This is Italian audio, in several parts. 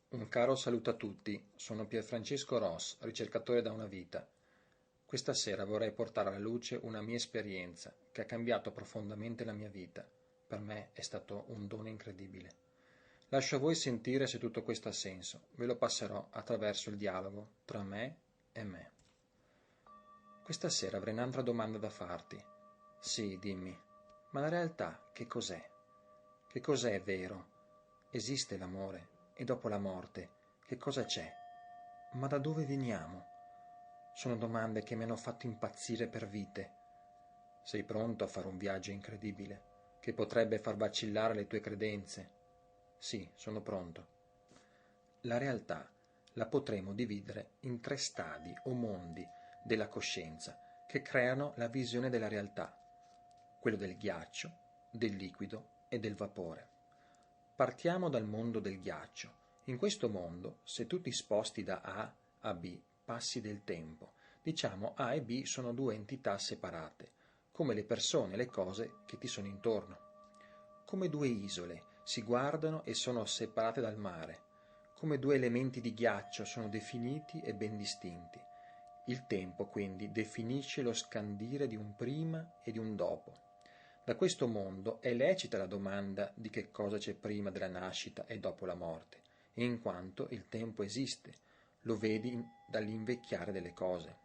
Un caro saluto a tutti, sono Pierfrancesco Ross, ricercatore da una vita. Questa sera vorrei portare alla luce una mia esperienza che ha cambiato profondamente la mia vita. Per me è stato un dono incredibile. Lascio a voi sentire se tutto questo ha senso. Ve lo passerò attraverso il dialogo tra me e me. Questa sera avrei un'altra domanda da farti. Sì, dimmi, ma la realtà che cos'è? Che cos'è vero? Esiste l'amore? E dopo la morte, che cosa c'è? Ma da dove veniamo? Sono domande che mi hanno fatto impazzire per vite. Sei pronto a fare un viaggio incredibile, che potrebbe far vacillare le tue credenze? Sì, sono pronto. La realtà la potremo dividere in tre stadi o mondi della coscienza che creano la visione della realtà, quello del ghiaccio, del liquido e del vapore. Partiamo dal mondo del ghiaccio. In questo mondo, se tu ti sposti da A a B, passi del tempo. Diciamo A e B sono due entità separate, come le persone e le cose che ti sono intorno. Come due isole si guardano e sono separate dal mare. Come due elementi di ghiaccio sono definiti e ben distinti. Il tempo, quindi, definisce lo scandire di un prima e di un dopo. Da questo mondo è lecita la domanda di che cosa c'è prima della nascita e dopo la morte, in quanto il tempo esiste, lo vedi dall'invecchiare delle cose.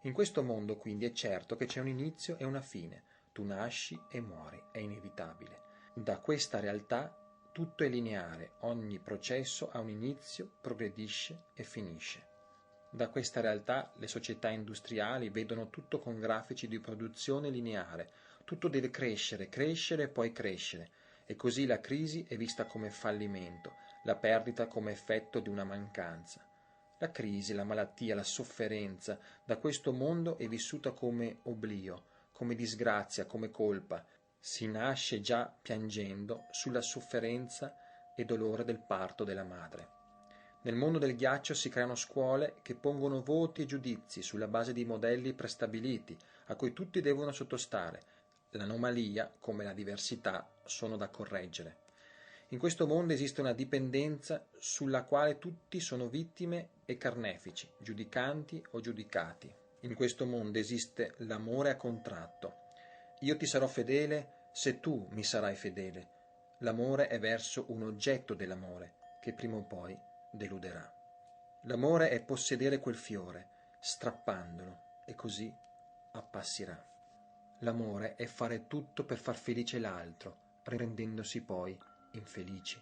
In questo mondo quindi è certo che c'è un inizio e una fine, tu nasci e muori, è inevitabile. Da questa realtà tutto è lineare, ogni processo ha un inizio, progredisce e finisce. Da questa realtà le società industriali vedono tutto con grafici di produzione lineare, tutto deve crescere, crescere e poi crescere, e così la crisi è vista come fallimento, la perdita come effetto di una mancanza. La crisi, la malattia, la sofferenza da questo mondo è vissuta come oblio, come disgrazia, come colpa. Si nasce già piangendo sulla sofferenza e dolore del parto della madre. Nel mondo del ghiaccio si creano scuole che pongono voti e giudizi sulla base di modelli prestabiliti a cui tutti devono sottostare. L'anomalia, come la diversità, sono da correggere. In questo mondo esiste una dipendenza sulla quale tutti sono vittime e carnefici, giudicanti o giudicati. In questo mondo esiste l'amore a contratto. Io ti sarò fedele se tu mi sarai fedele. L'amore è verso un oggetto dell'amore che prima o poi deluderà. L'amore è possedere quel fiore, strappandolo, e così appassirà. L'amore è fare tutto per far felice l'altro, rendendosi poi infelici.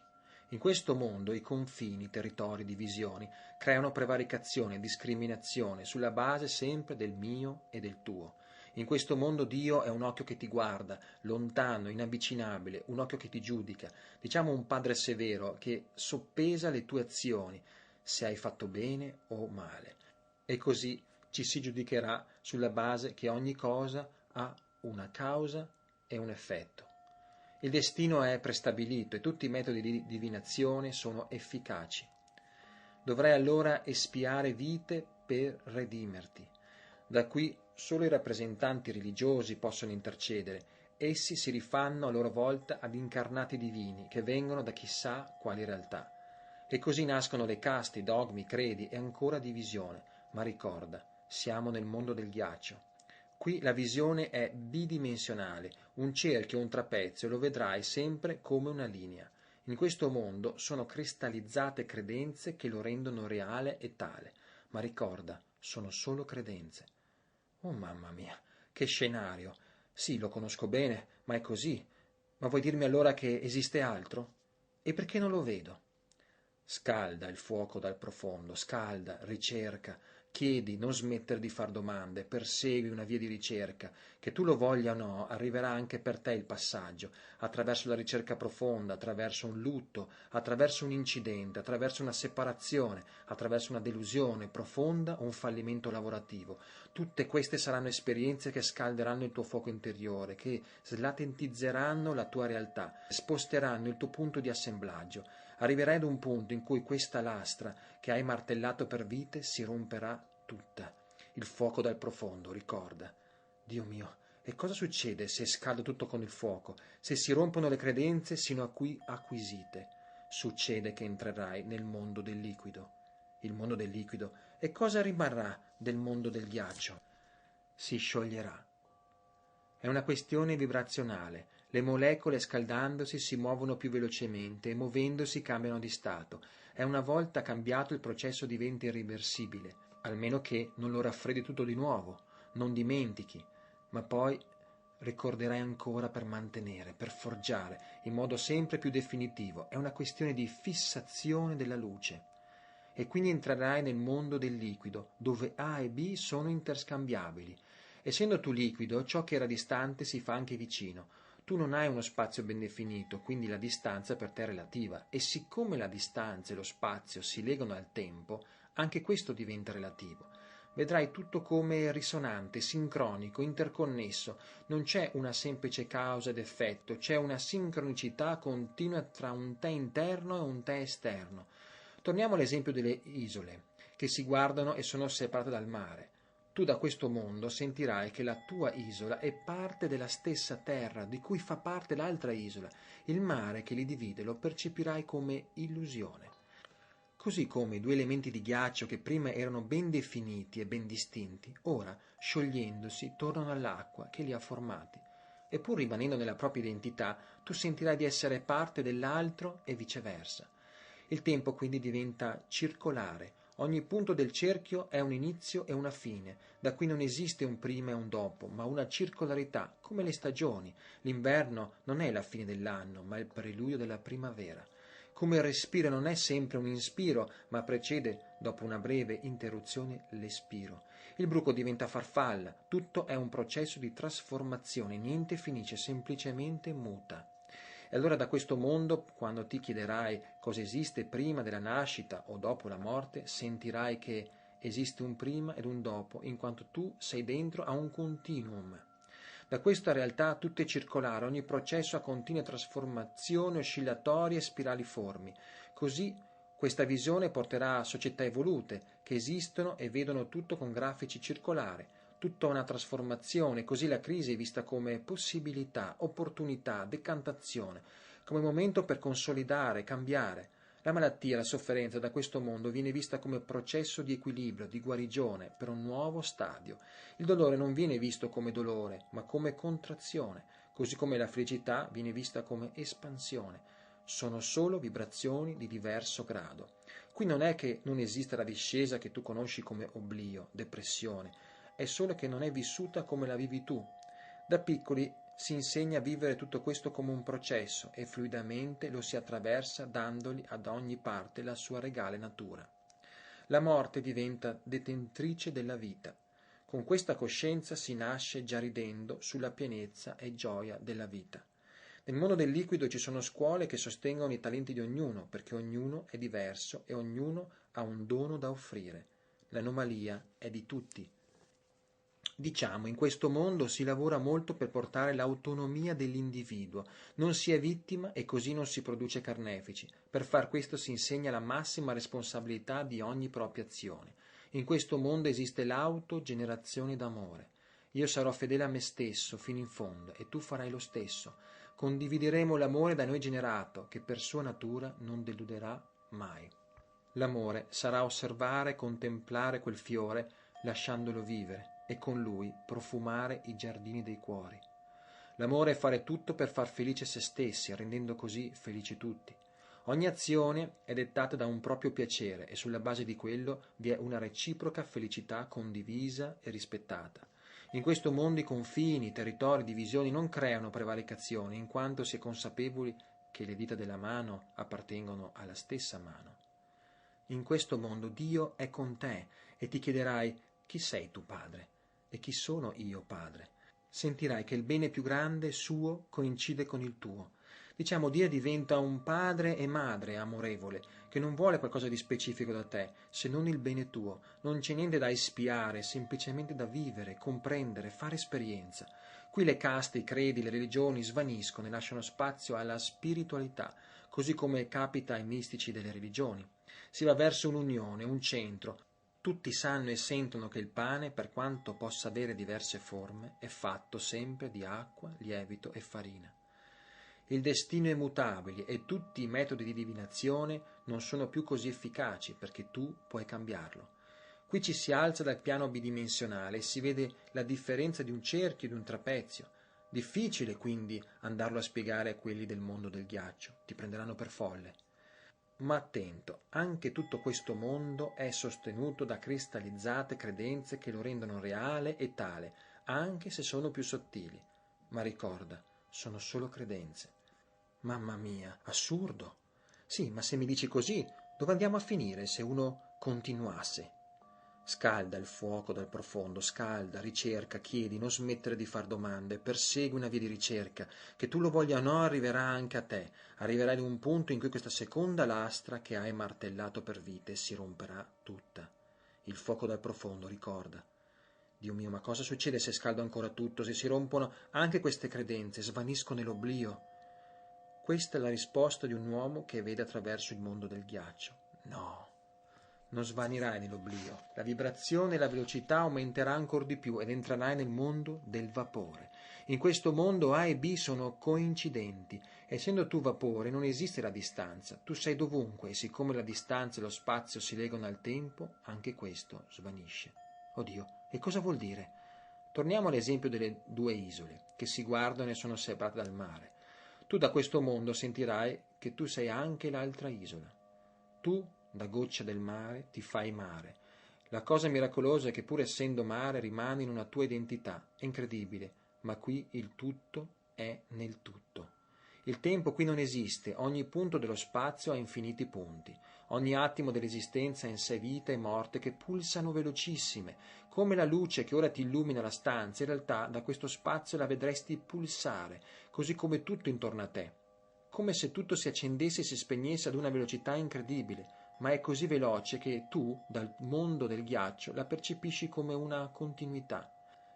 In questo mondo i confini, territori, divisioni creano prevaricazione e discriminazione sulla base sempre del mio e del tuo. In questo mondo Dio è un occhio che ti guarda, lontano, inavvicinabile, un occhio che ti giudica, diciamo un padre severo che soppesa le tue azioni, se hai fatto bene o male. E così ci si giudicherà sulla base che ogni cosa ha una causa e un effetto. Il destino è prestabilito e tutti i metodi di divinazione sono efficaci. Dovrai allora espiare vite per redimerti. Da qui solo i rappresentanti religiosi possono intercedere. Essi si rifanno a loro volta ad incarnati divini che vengono da chissà quali realtà. E così nascono le caste, i dogmi, i credi e ancora divisione. Ma ricorda, siamo nel mondo del ghiaccio. Qui la visione è bidimensionale, un cerchio, un trapezio, lo vedrai sempre come una linea. In questo mondo sono cristallizzate credenze che lo rendono reale e tale, ma ricorda, sono solo credenze. Oh mamma mia, che scenario! Sì, lo conosco bene, ma è così. Ma vuoi dirmi allora che esiste altro? E perché non lo vedo? Scalda il fuoco dal profondo, scalda, ricerca, chiedi, non smettere di far domande, persegui una via di ricerca, che tu lo voglia o no, arriverà anche per te il passaggio, attraverso la ricerca profonda, attraverso un lutto, attraverso un incidente, attraverso una separazione, attraverso una delusione profonda o un fallimento lavorativo. Tutte queste saranno esperienze che scalderanno il tuo fuoco interiore, che slatentizzeranno la tua realtà, sposteranno il tuo punto di assemblaggio. Arriverai ad un punto in cui questa lastra che hai martellato per vite si romperà tutta. Il fuoco dal profondo, ricorda. Dio mio, e cosa succede se scaldo tutto con il fuoco, se si rompono le credenze sino a qui acquisite? succede che entrerai nel mondo del liquido. Il mondo del liquido. E cosa rimarrà del mondo del ghiaccio? Si scioglierà. È una questione vibrazionale. Le molecole scaldandosi si muovono più velocemente e muovendosi cambiano di stato. E una volta cambiato il processo diventa irreversibile, almeno che non lo raffreddi tutto di nuovo, non dimentichi, ma poi ricorderai ancora per mantenere, per forgiare, in modo sempre più definitivo. È una questione di fissazione della luce. E quindi entrerai nel mondo del liquido, dove A e B sono interscambiabili. Essendo tu liquido, ciò che era distante si fa anche vicino. Tu non hai uno spazio ben definito, quindi la distanza per te è relativa. E siccome la distanza e lo spazio si legano al tempo, anche questo diventa relativo. Vedrai tutto come risonante, sincronico, interconnesso. Non c'è una semplice causa ed effetto, c'è una sincronicità continua tra un te interno e un te esterno. Torniamo all'esempio delle isole, che si guardano e sono separate dal mare. Tu da questo mondo sentirai che la tua isola è parte della stessa terra di cui fa parte l'altra isola. Il mare che li divide lo percepirai come illusione. Così come i due elementi di ghiaccio che prima erano ben definiti e ben distinti, ora, sciogliendosi, tornano all'acqua che li ha formati. E pur rimanendo nella propria identità, tu sentirai di essere parte dell'altro e viceversa. Il tempo quindi diventa circolare. Ogni punto del cerchio è un inizio e una fine. Da qui non esiste un prima e un dopo, ma una circolarità, come le stagioni. L'inverno non è la fine dell'anno, ma il preludio della primavera. Come il respiro non è sempre un inspiro, ma precede, dopo una breve interruzione, l'espiro. Il bruco diventa farfalla, tutto è un processo di trasformazione, niente finisce, semplicemente muta. E allora da questo mondo, quando ti chiederai cosa esiste prima della nascita o dopo la morte, sentirai che esiste un prima ed un dopo, in quanto tu sei dentro a un continuum. Da questa realtà tutto è circolare, ogni processo ha continue trasformazioni oscillatorie e spiraliformi. Così questa visione porterà a società evolute, che esistono e vedono tutto con grafici circolari, tutta una trasformazione, così la crisi è vista come possibilità, opportunità, decantazione, come momento per consolidare, cambiare. La malattia, la sofferenza da questo mondo viene vista come processo di equilibrio, di guarigione, per un nuovo stadio. Il dolore non viene visto come dolore, ma come contrazione, così come la felicità viene vista come espansione. Sono solo vibrazioni di diverso grado. Qui non è che non esista la discesa che tu conosci come oblio, depressione, è solo che non è vissuta come la vivi tu. Da piccoli si insegna a vivere tutto questo come un processo e fluidamente lo si attraversa dandogli ad ogni parte la sua regale natura. La morte diventa detentrice della vita. Con questa coscienza si nasce già ridendo sulla pienezza e gioia della vita. Nel mondo del liquido ci sono scuole che sostengono i talenti di ognuno, perché ognuno è diverso e ognuno ha un dono da offrire. L'anomalia è di tutti. Diciamo, in questo mondo si lavora molto per portare l'autonomia dell'individuo, non si è vittima e così non si produce carnefici. Per far questo si insegna la massima responsabilità di ogni propria azione. In questo mondo esiste l'autogenerazione d'amore. Io sarò fedele a me stesso fino in fondo e tu farai lo stesso. Condivideremo l'amore da noi generato, che per sua natura non deluderà mai. L'amore sarà osservare e contemplare quel fiore lasciandolo vivere e con lui profumare i giardini dei cuori. L'amore è fare tutto per far felice se stessi, rendendo così felici tutti. Ogni azione è dettata da un proprio piacere e sulla base di quello vi è una reciproca felicità condivisa e rispettata. In questo mondo i confini, i territori, divisioni non creano prevaricazioni, in quanto si è consapevoli che le dita della mano appartengono alla stessa mano. In questo mondo Dio è con te e ti chiederai: chi sei tu, Padre? E chi sono io, Padre? Sentirai che il bene più grande suo coincide con il tuo. Diciamo, Dio diventa un padre e madre amorevole, che non vuole qualcosa di specifico da te, se non il bene tuo. Non c'è niente da espiare, semplicemente da vivere, comprendere, fare esperienza. Qui le caste, i credi, le religioni svaniscono e lasciano spazio alla spiritualità, così come capita ai mistici delle religioni. Si va verso un'unione, un centro. Tutti sanno e sentono che il pane, per quanto possa avere diverse forme, è fatto sempre di acqua, lievito e farina. Il destino è mutabile e tutti i metodi di divinazione non sono più così efficaci perché tu puoi cambiarlo. Qui ci si alza dal piano bidimensionale e si vede la differenza di un cerchio e di un trapezio. Difficile quindi andarlo a spiegare a quelli del mondo del ghiaccio, ti prenderanno per folle. Ma attento, anche tutto questo mondo è sostenuto da cristallizzate credenze che lo rendono reale e tale, anche se sono più sottili. Ma ricorda, sono solo credenze. Mamma mia, assurdo. Sì, ma se mi dici così, dove andiamo a finire se uno continuasse? Scalda il fuoco dal profondo, scalda, ricerca, chiedi, non smettere di far domande, persegui una via di ricerca, che tu lo voglia o no arriverà anche a te, arriverai in un punto in cui questa seconda lastra che hai martellato per vite si romperà tutta. Il fuoco dal profondo, ricorda. Dio mio, ma cosa succede se scaldo ancora tutto, se si rompono anche queste credenze, svanisco nell'oblio? Questa è la risposta di un uomo che vede attraverso il mondo del ghiaccio. No. Non svanirai nell'oblio, la vibrazione e la velocità aumenterà ancora di più ed entrerai nel mondo del vapore. In questo mondo A e B sono coincidenti. Essendo tu vapore non esiste la distanza, tu sei dovunque e siccome la distanza e lo spazio si legano al tempo, anche questo svanisce. Oddio, e cosa vuol dire? Torniamo all'esempio delle due isole che si guardano e sono separate dal mare. Tu da questo mondo sentirai che tu sei anche l'altra isola. Tu da goccia del mare ti fai mare. La cosa miracolosa è che pur essendo mare rimani in una tua identità. È incredibile, ma qui il tutto è nel tutto. Il tempo qui non esiste, ogni punto dello spazio ha infiniti punti. Ogni attimo dell'esistenza è in sé vita e morte che pulsano velocissime. Come la luce che ora ti illumina la stanza, in realtà da questo spazio la vedresti pulsare, così come tutto intorno a te. Come se tutto si accendesse e si spegnesse ad una velocità incredibile, ma è così veloce che tu, dal mondo del ghiaccio, la percepisci come una continuità.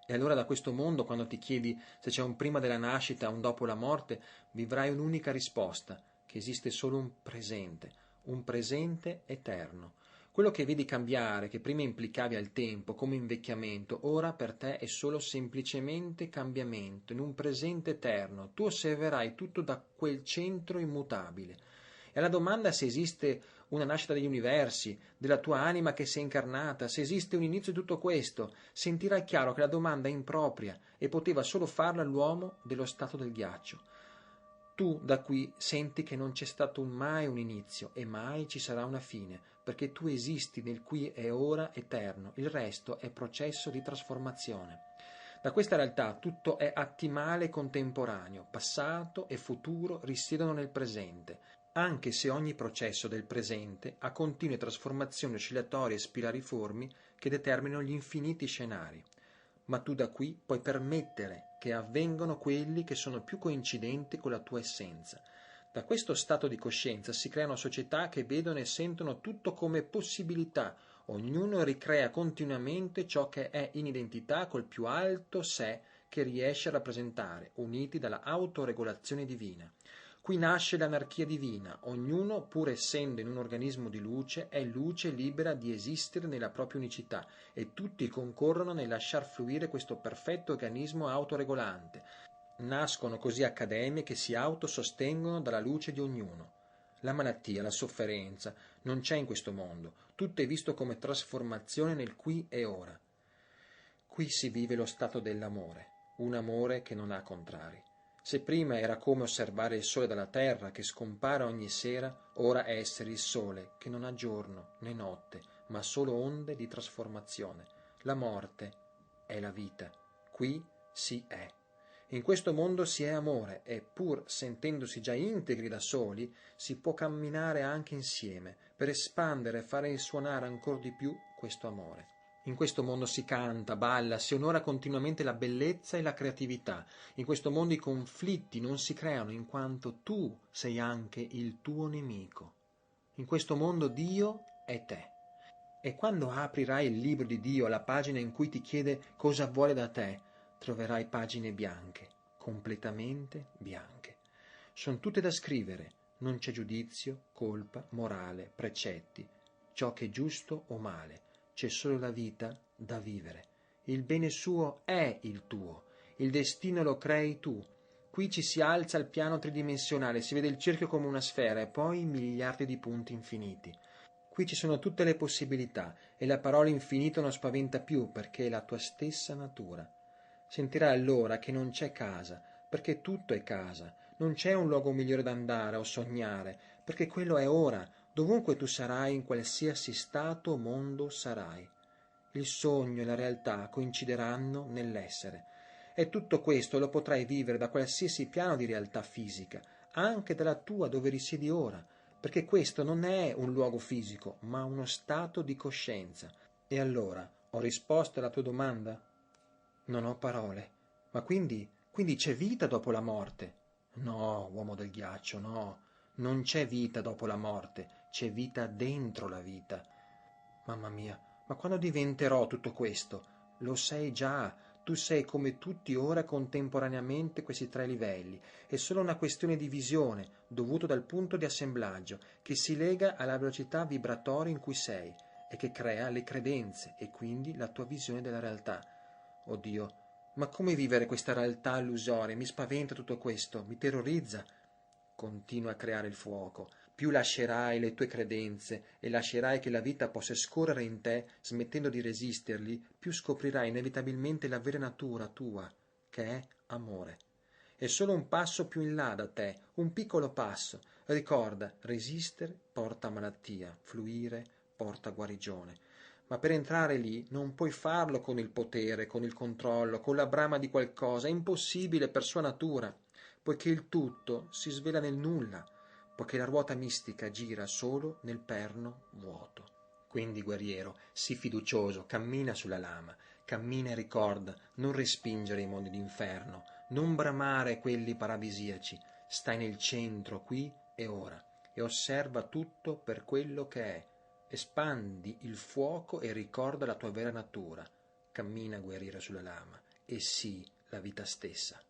E allora da questo mondo, quando ti chiedi se c'è un prima della nascita o un dopo la morte, vivrai un'unica risposta, che esiste solo un presente eterno. Quello che vedi cambiare, che prima implicavi al tempo come invecchiamento, ora per te è solo semplicemente cambiamento, in un presente eterno. Tu osserverai tutto da quel centro immutabile. E alla domanda se esiste una nascita degli universi, della tua anima che si è incarnata, se esiste un inizio di tutto questo, sentirai chiaro che la domanda è impropria e poteva solo farla l'uomo dello stato del ghiaccio. Tu da qui senti che non c'è stato mai un inizio e mai ci sarà una fine, perché tu esisti nel qui e ora eterno, il resto è processo di trasformazione. Da questa realtà tutto è attimale e contemporaneo, passato e futuro risiedono nel presente, anche se ogni processo del presente ha continue trasformazioni oscillatorie e spiraliformi che determinano gli infiniti scenari. Ma tu da qui puoi permettere che avvengano quelli che sono più coincidenti con la tua essenza. Da questo stato di coscienza si creano società che vedono e sentono tutto come possibilità, ognuno ricrea continuamente ciò che è in identità col più alto sé che riesce a rappresentare, uniti dalla autoregolazione divina. Qui nasce l'anarchia divina, ognuno, pur essendo in un organismo di luce, è luce libera di esistere nella propria unicità e tutti concorrono nel lasciar fluire questo perfetto organismo autoregolante. Nascono così accademie che si autosostengono dalla luce di ognuno. La malattia, la sofferenza, non c'è in questo mondo, tutto è visto come trasformazione nel qui e ora. Qui si vive lo stato dell'amore, un amore che non ha contrari. Se prima era come osservare il sole dalla terra che scompare ogni sera, ora è essere il sole che non ha giorno né notte, ma solo onde di trasformazione. La morte è la vita, qui si è. In questo mondo si è amore e pur sentendosi già integri da soli, si può camminare anche insieme per espandere e fare risuonare ancora di più questo amore. In questo mondo si canta, balla, si onora continuamente la bellezza e la creatività. In questo mondo i conflitti non si creano in quanto tu sei anche il tuo nemico. In questo mondo Dio è te. E quando aprirai il libro di Dio, la pagina in cui ti chiede cosa vuole da te, troverai pagine bianche, completamente bianche. Sono tutte da scrivere, non c'è giudizio, colpa, morale, precetti, ciò che è giusto o male. C'è solo la vita da vivere. Il bene suo è il tuo, il destino lo crei tu. Qui ci si alza al piano tridimensionale, si vede il cerchio come una sfera e poi miliardi di punti infiniti. Qui ci sono tutte le possibilità e la parola infinito non spaventa più perché è la tua stessa natura. Sentirai allora che non c'è casa, perché tutto è casa. Non c'è un luogo migliore da andare o sognare, perché quello è ora, dovunque tu sarai, in qualsiasi stato o mondo sarai. Il sogno e la realtà coincideranno nell'essere. E tutto questo lo potrai vivere da qualsiasi piano di realtà fisica, anche dalla tua dove risiedi ora, perché questo non è un luogo fisico, ma uno stato di coscienza. E allora, ho risposto alla tua domanda? Non ho parole. Ma quindi c'è vita dopo la morte? No, uomo del ghiaccio, no. Non c'è vita dopo la morte, c'è vita dentro la vita. Mamma mia, ma quando diventerò tutto questo? Lo sei già, tu sei come tutti ora contemporaneamente questi tre livelli. È solo una questione di visione, dovuto dal punto di assemblaggio, che si lega alla velocità vibratoria in cui sei e che crea le credenze e quindi la tua visione della realtà. Oddio, ma come vivere questa realtà illusoria? Mi spaventa tutto questo, mi terrorizza. Continua a creare il fuoco. Più lascerai le tue credenze e lascerai che la vita possa scorrere in te, smettendo di resistergli, più scoprirai inevitabilmente la vera natura tua, che è amore. È solo un passo più in là da te, un piccolo passo. Ricorda, resistere porta malattia, fluire porta guarigione. Ma per entrare lì non puoi farlo con il potere, con il controllo, con la brama di qualcosa, è impossibile per sua natura, poiché il tutto si svela nel nulla, poiché la ruota mistica gira solo nel perno vuoto. Quindi, guerriero, sii fiducioso, cammina sulla lama, cammina e ricorda, non respingere i mondi d'inferno, non bramare quelli paradisiaci, stai nel centro, qui e ora, e osserva tutto per quello che è. Espandi il fuoco e ricorda la tua vera natura. Cammina, guerriero, sulla lama, e sii la vita stessa.